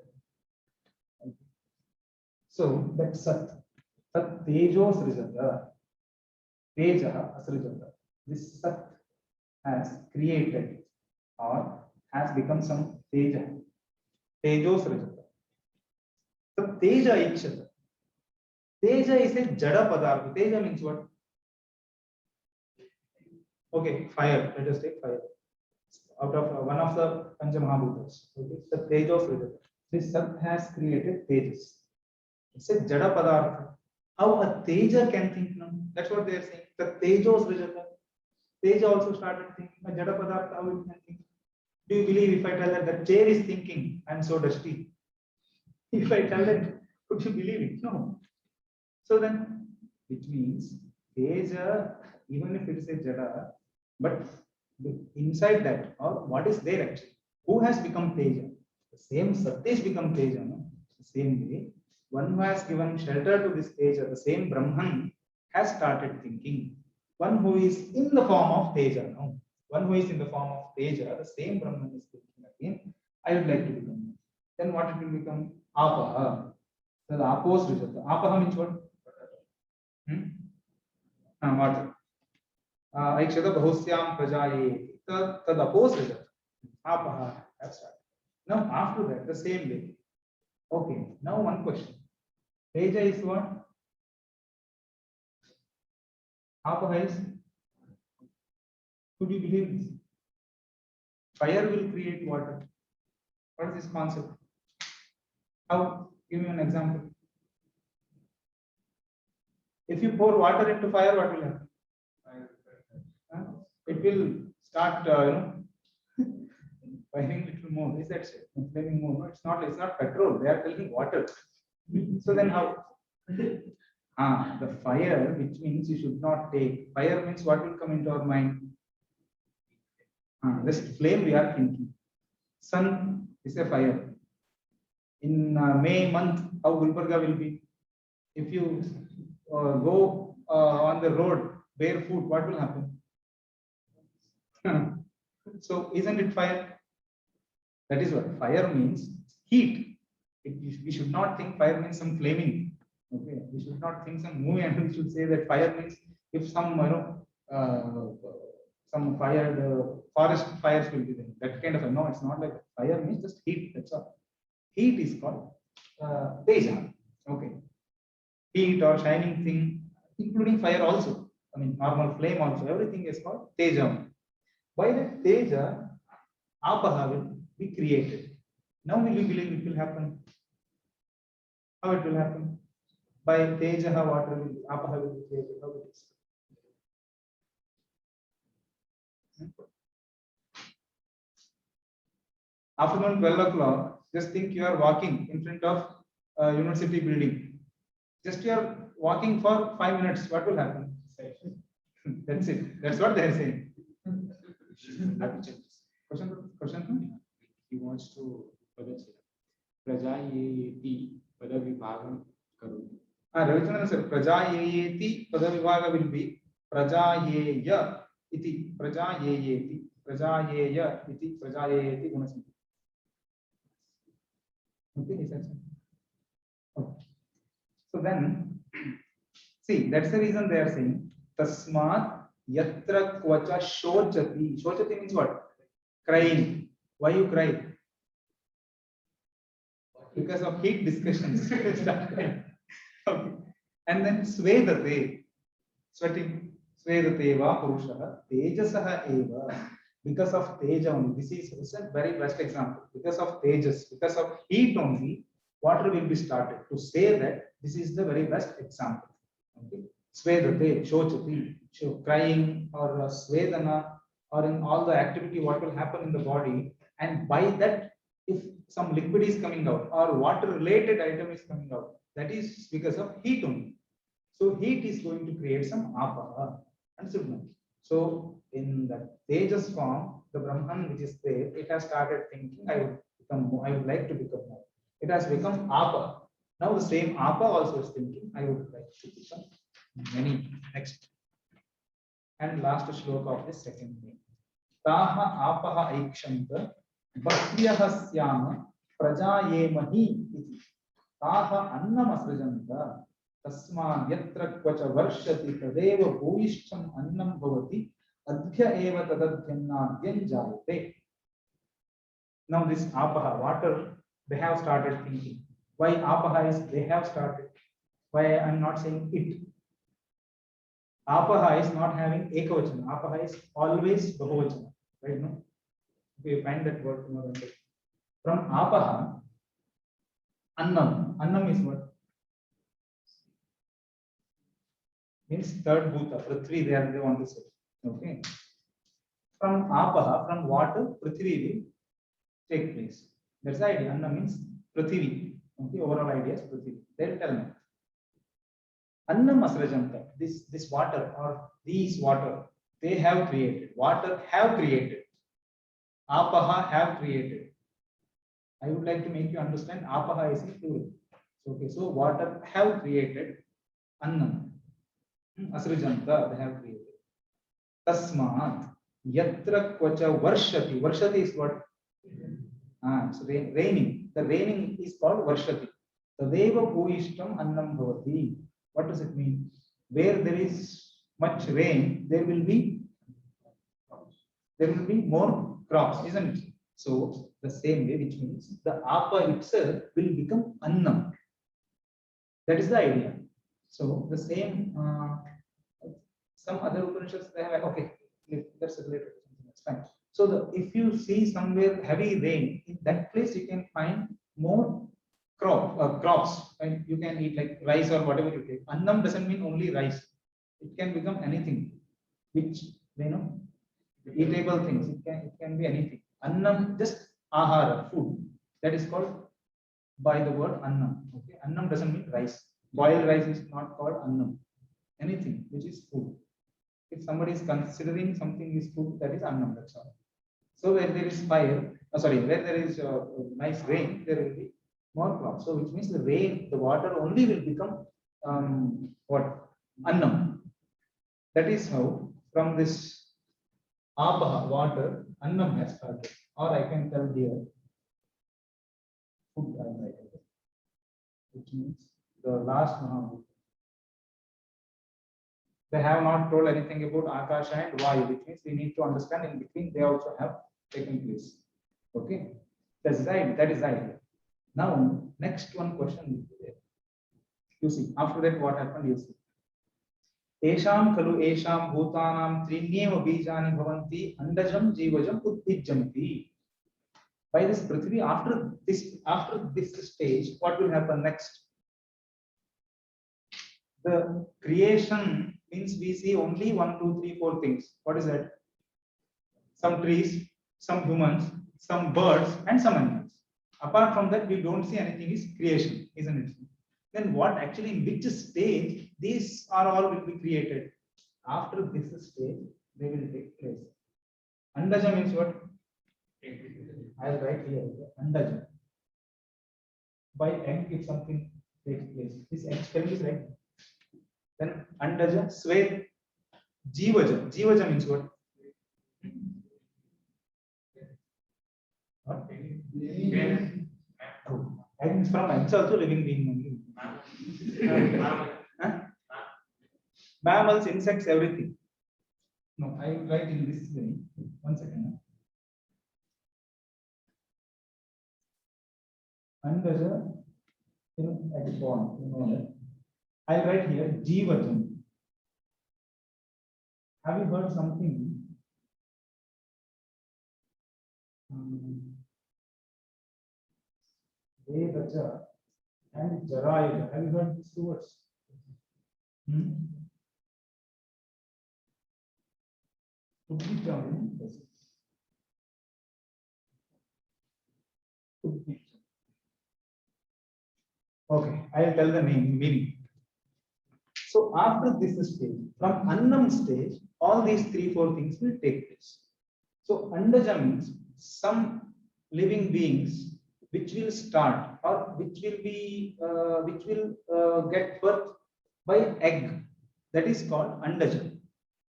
Okay. So that sat tejo srijata, teja asrijata. This sat has created or has become some teja. Tejo srijata. So teja ikshata. Teja is a jada padartha. Teja means what? Okay, fire. Let us take fire. Out of one of the Pancha Mahabhutas. Okay, the Tejo Srijata. This Sat has created Tejas. It's a Jada Padartha. How a Teja can think now? That's what they are saying. The Tejo Srijata. Teja also started thinking. A Jada Padartha, how it can think? Do you believe if I tell that the chair is thinking, I'm so dusty? If I tell that, would you believe it? No. So then, which means Teja, even if it is a Jada, but inside that, or what is there actually? Who has become Teja? The same Satish become Teja. No? The same way, one who has given shelter to this Teja, the same Brahman has started thinking. One who is in the form of Teja. No? One who is in the form of Teja, the same Brahman is thinking again. I would like to become. Then what it will become? Apaha. So the Apos Vijata. Apaha means what? Water. Aikshata bahusyam prajaye. Tad apos Vijata. Apaha. That's right. Now after that, the same way. Okay, now one question. Teja is what? Apaha is? Could you believe this? Fire will create water. What is this concept? How? Give me an example. If you pour water into fire, what will happen? Huh? It will start, firing little more. Is that so? Flaming more? No, it's not. It's not petrol. They are telling water. So then how? The fire, which means you should not take. Fire means what will come into our mind? This flame we are thinking. Sun is a fire. In May month, how Gulbarga will be? If you go on the road barefoot, what will happen? So isn't it fire? That is what fire means. Heat. We should not think fire means some flaming. Okay, we should not think some movie, and we should say that fire means if some some fire, the forest fires will be there. That kind of no, it's not like that. Fire means just heat. That's all. Heat is called teja. Okay, heat or shining thing, including fire also. I mean, normal flame also. Everything is called teja. By the teja, apaha will be created. Now, will you believe it will happen? How it will happen? By teja, water will apaha will be created. How it is? Afternoon 12 o'clock, just think you are walking in front of a university building. Just you are walking for 5 minutes. What will happen? That's it. That's what they are saying. Question? He wants to Prajayeti Padavibhagam Karoti. Ravichandran sir, Prajayeti Padavibhaga will be Prajayeya iti Prajayeti Prajayeya iti Prajayeti Gunasam. Okay, is that so? Okay. So then, see, that's the reason they are saying Tasmat Yatra Kvacha Shochati. Shochati means what? Crying. Why you cry? Because of heat discussions. Okay. And then Svedate, sweating. Svedate va Purushaha Tejasaha eva. Because of Teja only. This is a very best example. Because of Tejas, because of heat only, water will be started. To say that this is the very best example. Okay. Svedate, Shochati, crying or Svedana, or in all the activity, what will happen in the body, and by that, if some liquid is coming out or water related item is coming out, that is because of heat only. So heat is going to create some apaha. Understood? So in the Tejas form, the Brahman which is there, it has started thinking, I would like to become more. It has become apa. Now the same apa also is thinking, I would like to become many. Next. And last shloka of the second thing. Taha apaha aikshanta bhakyaha syama prajayemahi iti. Taha annam asrajanta tasma yatra kvacha varshati tadeva bhuishtam annam bhavati adhya eva tadadhyannadhyam jayate. Now this apaha, water, they have started thinking. Why apaha is they have started? Why I am not saying it? Apaha is not having ekavachana. Apaha is always bahuvachana. Right? No? We find that word from apaha, annam. Annam is what? Means third bhuta, Prithvi, they want to say. Okay. From apaha, from water, Prithvi will take place. That's the idea. Anna means Prithvi. Okay, overall idea is Prithvi. They'll tell me. Annam asrajanta, this water or these water, they have created. Water have created. Apaha have created. I would like to make you understand apaha is in plural. Okay, so water have created. Annam. Asrajanta, they have created. Tasmat yatra kvacha varshati. Varshati is what? It's raining. The raining is called varshati. Tadeva bhuishtam annam bhavati. What does it mean? Where there is much rain, there will be more crops, isn't it? So the same way, which means the apa itself will become annam. That is the idea. So the same, some other Upanishads they have, okay, that's related to something, that's fine. So if you see somewhere heavy rain, in that place you can find more crops, and you can eat like rice or whatever you take. Annam doesn't mean only rice. It can become anything, which, eatable things. It can be anything. Annam, just ahara, food. That is called by the word annam. Okay, annam doesn't mean rice. Boiled rice is not called annam. Anything which is food. If somebody is considering something is food, that is annam. That's all. So where there is fire, where there is nice rain, there will be more crops. So which means the rain, the water only will become what? Annam. That is how from this apaha, water, annam has started. Or I can tell here, food, which means the last Mahabhuta. They have not told anything about Akasha and Vayu, which means we need to understand in between they also have taken place. Okay, that is the idea. Now, next one question will be there. You see, after that, what happened? You see. Esham kalu esham bhutanam trinyeva bijani bhavanti andajam jivajam udbijjanti. By this Prithvi, after this stage, what will happen next? The creation means we see only 1, 2, 3, 4 things. What is that? Some trees, some humans, some birds, and some animals. Apart from that, we don't see anything is creation, isn't it? Then what actually, in which stage these are all will be created? After this stage, they will take place. Andaja means what? I'll write here. Andaja. By egg, if something takes place, this egg spelling is right. Then Andaja, Svet, Jivaja. Jivaja means what? What? Eggs from eggs also living being only. Mammals, insects, everything. No, I will write in this way. 1 second. Andaja, egg born, that. I'll write here Jivajam. Have you heard something? Vedaja and Jarayuja. Have you heard these two words? Okay, I'll tell the meaning. So after this stage, from Annam stage, all these 3, 4 things will take place. So Andaja means some living beings which will start or which will get birth by egg. That is called Andaja.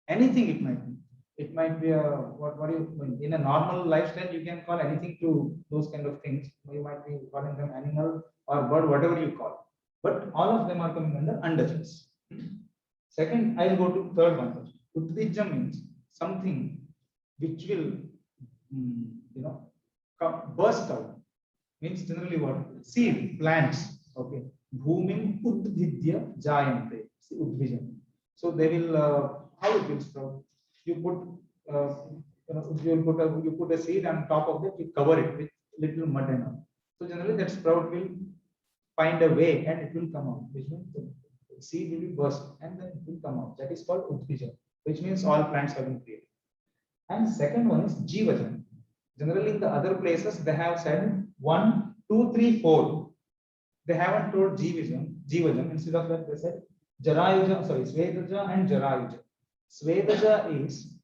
Anything it might be. It might be what you in a normal lifestyle you can call anything to those kind of things. You might be calling them animal or bird, whatever you call. But all of them are coming under Andajas. Second, I'll go to third one. Udvijja means something which will burst out. Means generally what? Seed, plants. Okay. Bhumim udvidya jayante. Udvijja. So they will how it will sprout? You put a seed on top of it, you cover it with little mud and all. So generally that sprout will find a way and it will come out, which means the seed will be burst and then it will come out. That is called Udvija, which means all plants have been created. And second one is Jivajan. Generally in the other places they have said 1, 2, 3, 4. They haven't told Jivajan. Instead of that they said Jarayuja, Svedaja and Jarayuja. Svedaja is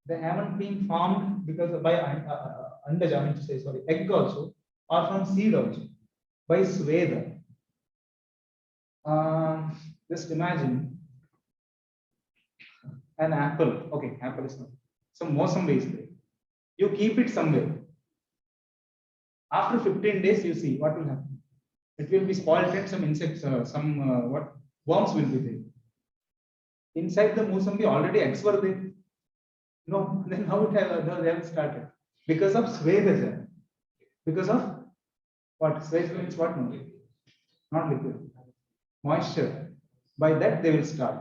they haven't been formed because by Andaja, I mean to say egg also or from seed also. By Sveda. Just imagine an apple. Okay, apple is not. Some Mosam is there. You keep it somewhere. After 15 days, you see what will happen. It will be spoiled and some insects, worms will be there. Inside the Mosambi already eggs were there. No, then how they have started? Because of Svedaja. Because of what? Sweta means what? No? Not liquid. Moisture. By that they will start.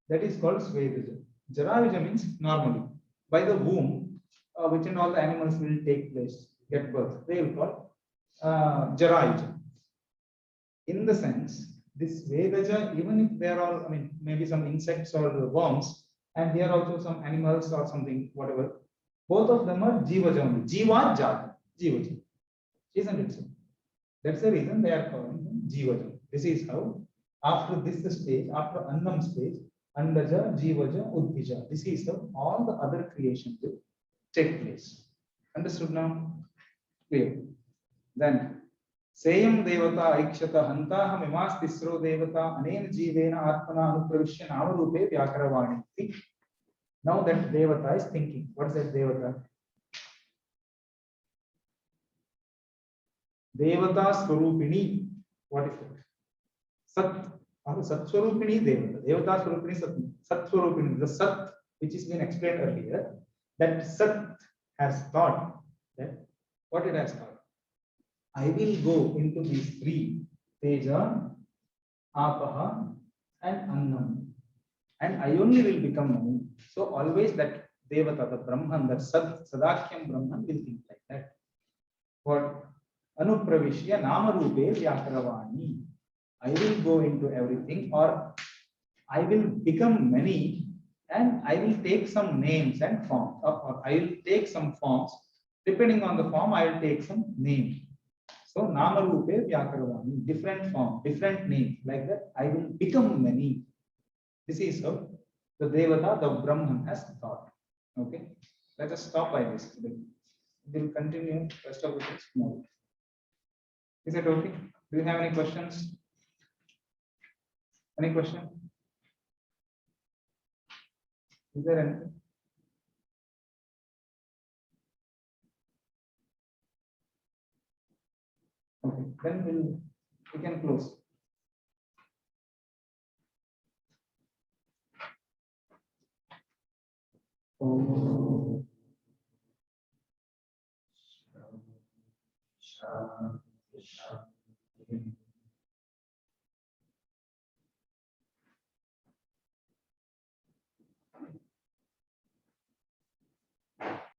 That is called Svetaja. Jarajuja means normally. By the womb, which and all the animals will take place, get birth. They will call Jarajuja. In the sense, this Vedaja, even if they are all, I mean, maybe some insects or worms, and here also some animals or something, whatever, both of them are Jivaja only. Jiva Jata. Jivaja. Isn't it so? That's the reason they are calling them Jivaja. This is how, after this stage, after Annam stage, Andaja, Jivaja, Udbija. This is how all the other creations will take place. Understood now? Clear. Then, Seyam Devata Aikshata Hantaha Mimas Tisro Devata Anen Jivena Atmana Anupravishya Namarupe Vyakaravani. Now that Devata is thinking. What is that Devata? Devata Swarupini. What is it? Sat. Sat Swarupini Devata. Devata Swarupini Sat. Sat Swarupini. The Sat, which is been explained earlier, that Sat has thought that what it has thought. I will go into these three, Teja, Apaha, and Annam. And I only will become Manu. So always that Devata, the Brahman, that Sadakyam Brahman will think like that. What? Anupravishya Namarupe Vyakaravani. I will go into everything, or I will become many, and I will take some names and forms. Or I will take some forms. Depending on the form, I will take some name. So Namarupe Vyakaravani, different form, different name, like that. I will become many. This is how the Devata, the Brahman has thought. Okay. Let us stop by this today. We'll continue rest of the things tomorrow. Is it okay? Do you have any questions? Any question? Is there anything? Okay, then we can close. Oh. Shanti, Shanti.